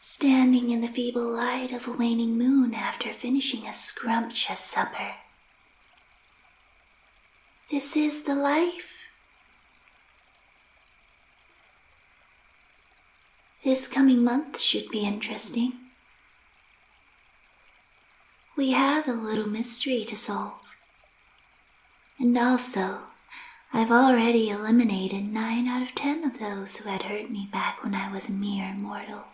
standing in the feeble light of a waning moon after finishing a scrumptious supper. This is the life. This coming month should be interesting. We have a little mystery to solve. And also, I've already eliminated 9 out of 10 of those who had hurt me back when I was a mere mortal.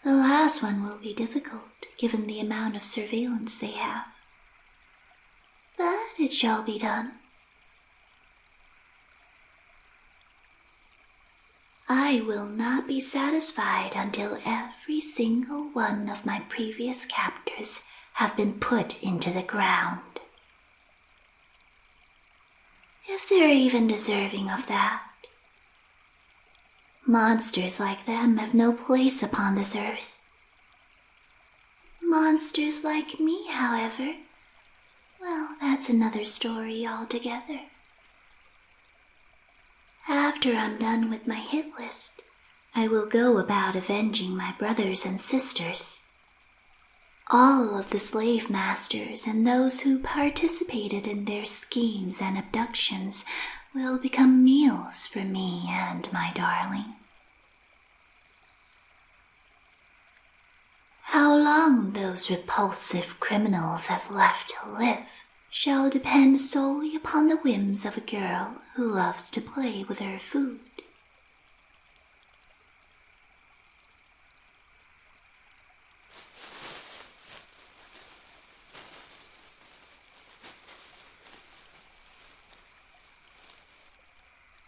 The last one will be difficult, given the amount of surveillance they have. But it shall be done. I will not be satisfied until every single one of my previous captors have been put into the ground. If they're even deserving of that. Monsters like them have no place upon this earth. Monsters like me, however, well, that's another story altogether. After I'm done with my hit list, I will go about avenging my brothers and sisters. All of the slave masters and those who participated in their schemes and abductions will become meals for me and my darling. How long those repulsive criminals have left to live shall depend solely upon the whims of a girl who loves to play with her food.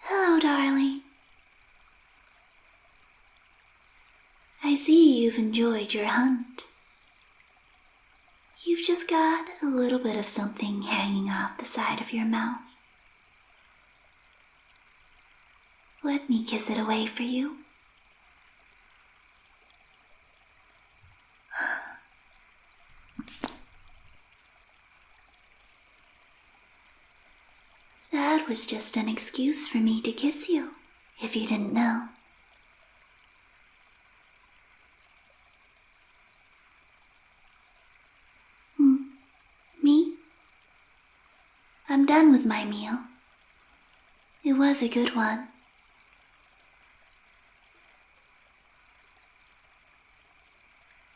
Hello, darling. I see you've enjoyed your hunt. You've just got a little bit of something hanging off the side of your mouth. Let me kiss it away for you. That was just an excuse for me to kiss you, if you didn't know. Me? I'm done with my meal. It was a good one.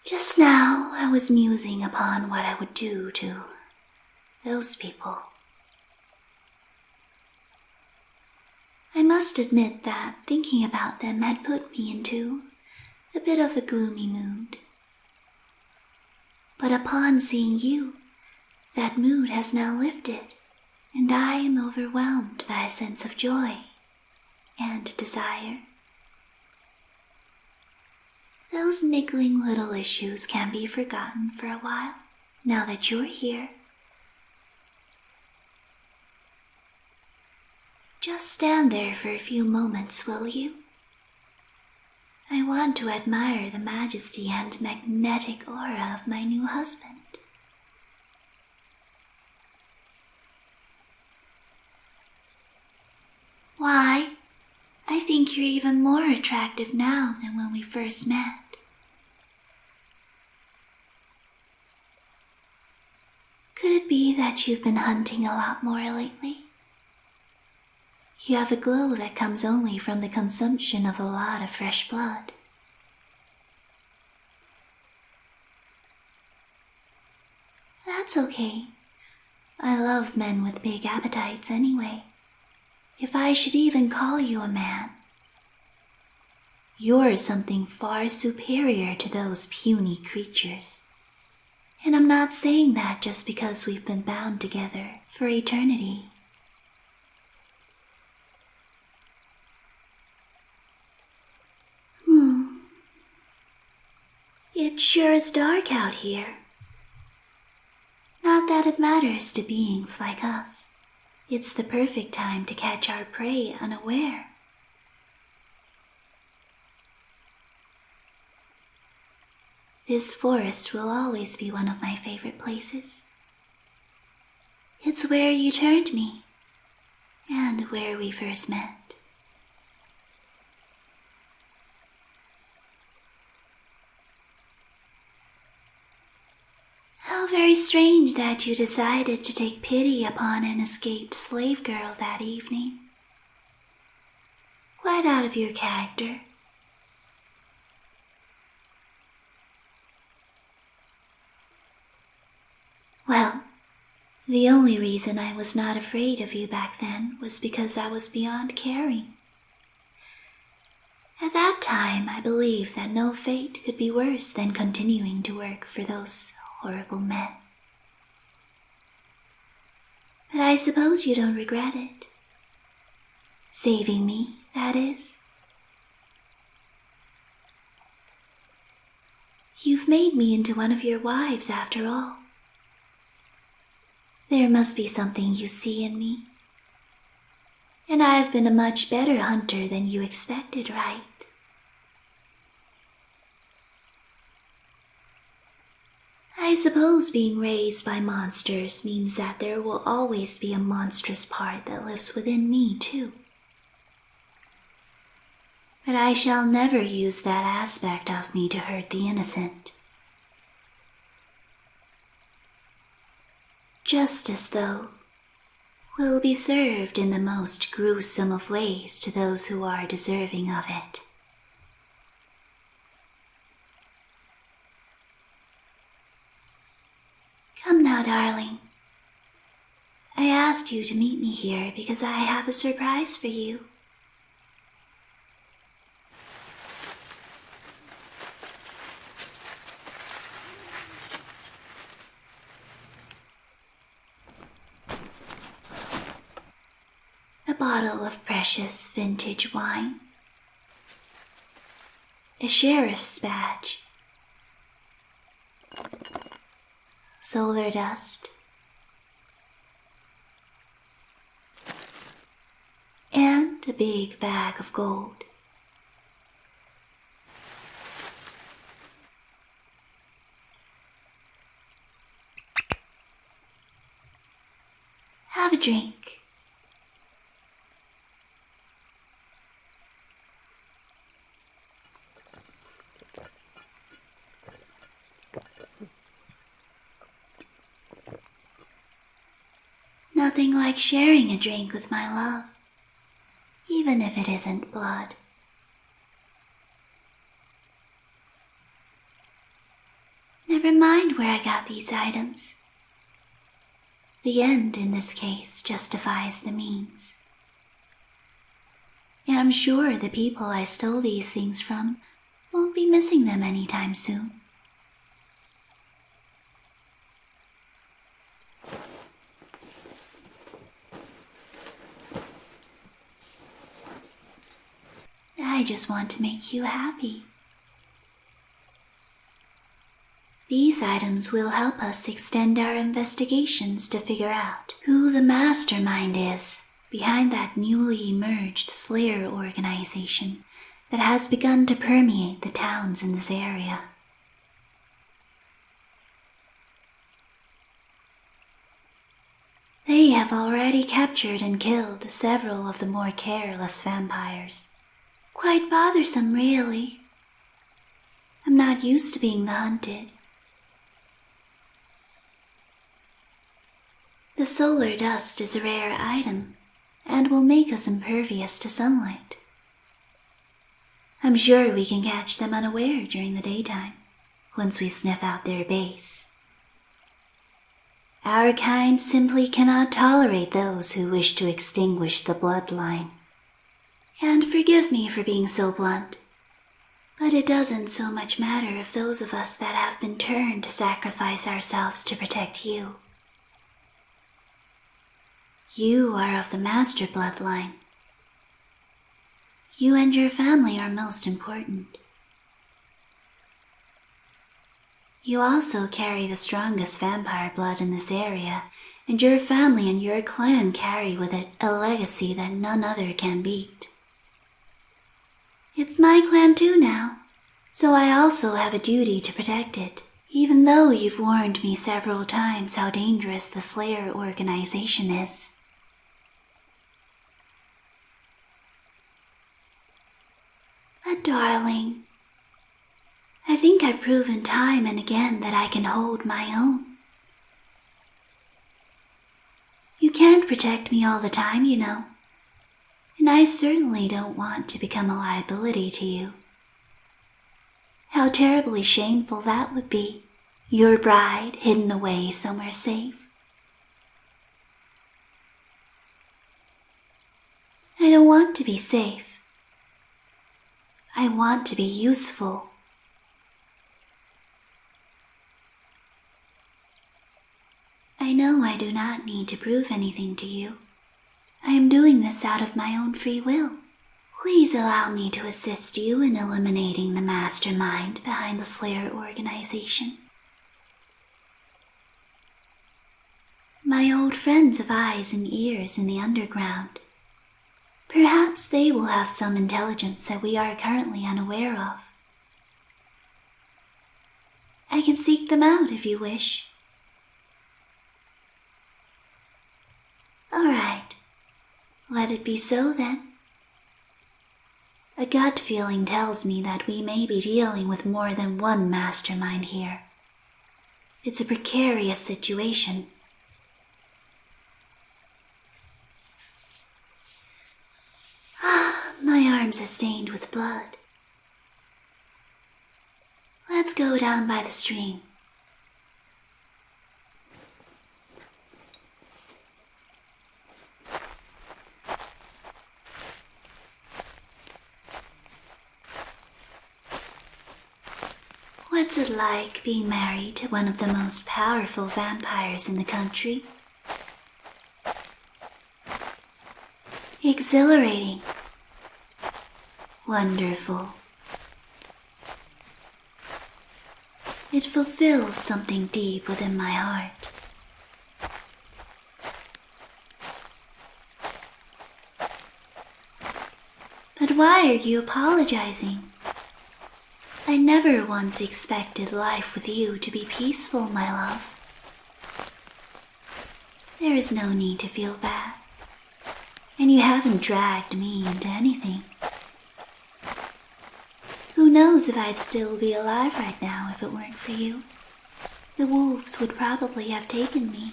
Just now, I was musing upon what I would do to those people. I must admit that thinking about them had put me into a bit of a gloomy mood. But upon seeing you, that mood has now lifted, and I am overwhelmed by a sense of joy and desire. Those niggling little issues can be forgotten for a while, now that you're here. Just stand there for a few moments, will you? I want to admire the majesty and magnetic aura of my new husband. Why, I think you're even more attractive now than when we first met. Could it be that you've been hunting a lot more lately? You have a glow that comes only from the consumption of a lot of fresh blood. That's okay. I love men with big appetites anyway. If I should even call you a man, you're something far superior to those puny creatures. And I'm not saying that just because we've been bound together for eternity. It sure is dark out here. Not that it matters to beings like us. It's the perfect time to catch our prey unaware. This forest will always be one of my favorite places. It's where you turned me, and where we first met. very strange that you decided to take pity upon an escaped slave girl that evening. Quite out of your character. Well, the only reason I was not afraid of you back then was because I was beyond caring. At that time, I believed that no fate could be worse than continuing to work for those horrible men. But I suppose you don't regret it. Saving me, that is. You've made me into one of your wives after all. There must be something you see in me. And I've been a much better hunter than you expected, right? I suppose being raised by monsters means that there will always be a monstrous part that lives within me, too. But I shall never use that aspect of me to hurt the innocent. Justice, though, will be served in the most gruesome of ways to those who are deserving of it. Come now, darling. I asked you to meet me here because I have a surprise for you. A bottle of precious vintage wine, a sheriff's badge, solar dust, and a big bag of gold. Have a drink. Nothing like sharing a drink with my love, even if it isn't blood. Never mind where I got these items. The end, in this case, justifies the means. And I'm sure the people I stole these things from won't be missing them anytime soon. I just want to make you happy. These items will help us extend our investigations to figure out who the mastermind is behind that newly emerged Slayer organization that has begun to permeate the towns in this area. They have already captured and killed several of the more careless vampires. Quite bothersome, really. I'm not used to being the hunted. The solar dust is a rare item and will make us impervious to sunlight. I'm sure we can catch them unaware during the daytime, once we sniff out their base. Our kind simply cannot tolerate those who wish to extinguish the bloodline. And forgive me for being so blunt, but it doesn't so much matter if those of us that have been turned sacrifice ourselves to protect you. You are of the master bloodline. You and your family are most important. You also carry the strongest vampire blood in this area, and your family and your clan carry with it a legacy that none other can beat. It's my clan too now, so I also have a duty to protect it, even though you've warned me several times how dangerous the Slayer organization is. But darling, I think I've proven time and again that I can hold my own. can't protect me all the time, you know. And I certainly don't want to become a liability to you. How terribly shameful that would be, your bride hidden away somewhere safe. I don't want to be safe. I want to be useful. I know I do not need to prove anything to you. I am doing this out of my own free will. Please allow me to assist you in eliminating the mastermind behind the Slayer organization. My old friends of eyes and ears in the underground. Perhaps they will have some intelligence that we are currently unaware of. I can seek them out if you wish. All right. Let it be so then. A gut feeling tells me that we may be dealing with more than one mastermind here. It's a precarious situation. My arms are stained with blood. Let's go down by the stream. What's it like being married to one of the most powerful vampires in the country? Exhilarating. Wonderful. It fulfills something deep within my heart. But why are you apologizing? I never once expected life with you to be peaceful, my love. There is no need to feel bad, and you haven't dragged me into anything. Who knows if I'd still be alive right now if it weren't for you? The wolves would probably have taken me.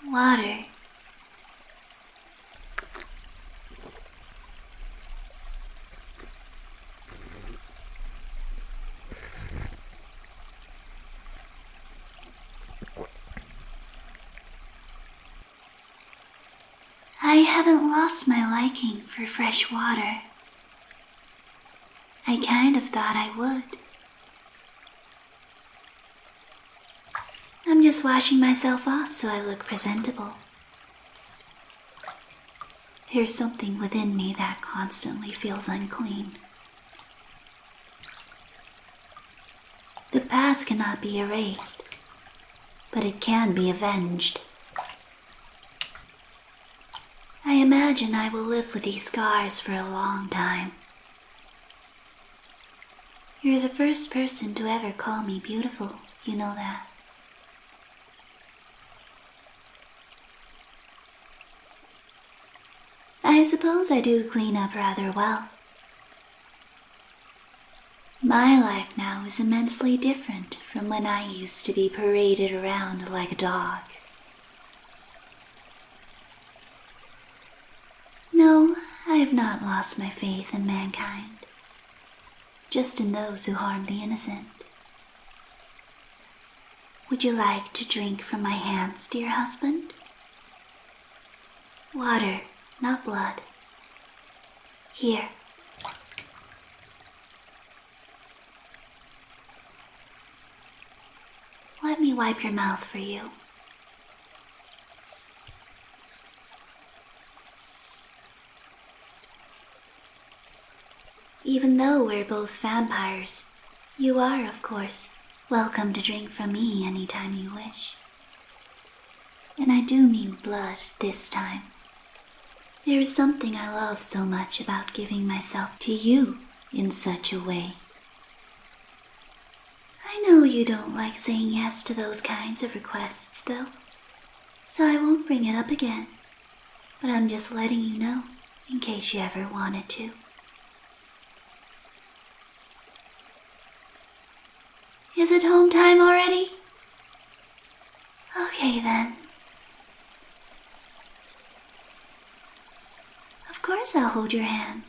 Water. I haven't lost my liking for fresh water. I kind of thought I would. I'm just washing myself off so I look presentable. There's something within me that constantly feels unclean. The past cannot be erased, but it can be avenged. I imagine I will live with these scars for a long time. You're the first person to ever call me beautiful, you know that. I suppose I do clean up rather well. My life now is immensely different from when I used to be paraded around like a dog. No, I have not lost my faith in mankind, just in those who harm the innocent. Would you like to drink from my hands, dear husband? Water, not blood. Here. Let me wipe your mouth for you. Even though we're both vampires, you are, of course, welcome to drink from me anytime you wish. And I do mean blood this time. There is something I love so much about giving myself to you in such a way. I know you don't like saying yes to those kinds of requests, though, so I won't bring it up again, but I'm just letting you know in case you ever wanted to. Is it home time already? Okay then. Of course I'll hold your hand.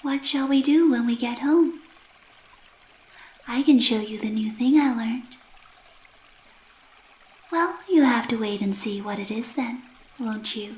What shall we do when we get home? I can show you the new thing I learned. Well, you have to wait and see what it is then, won't you?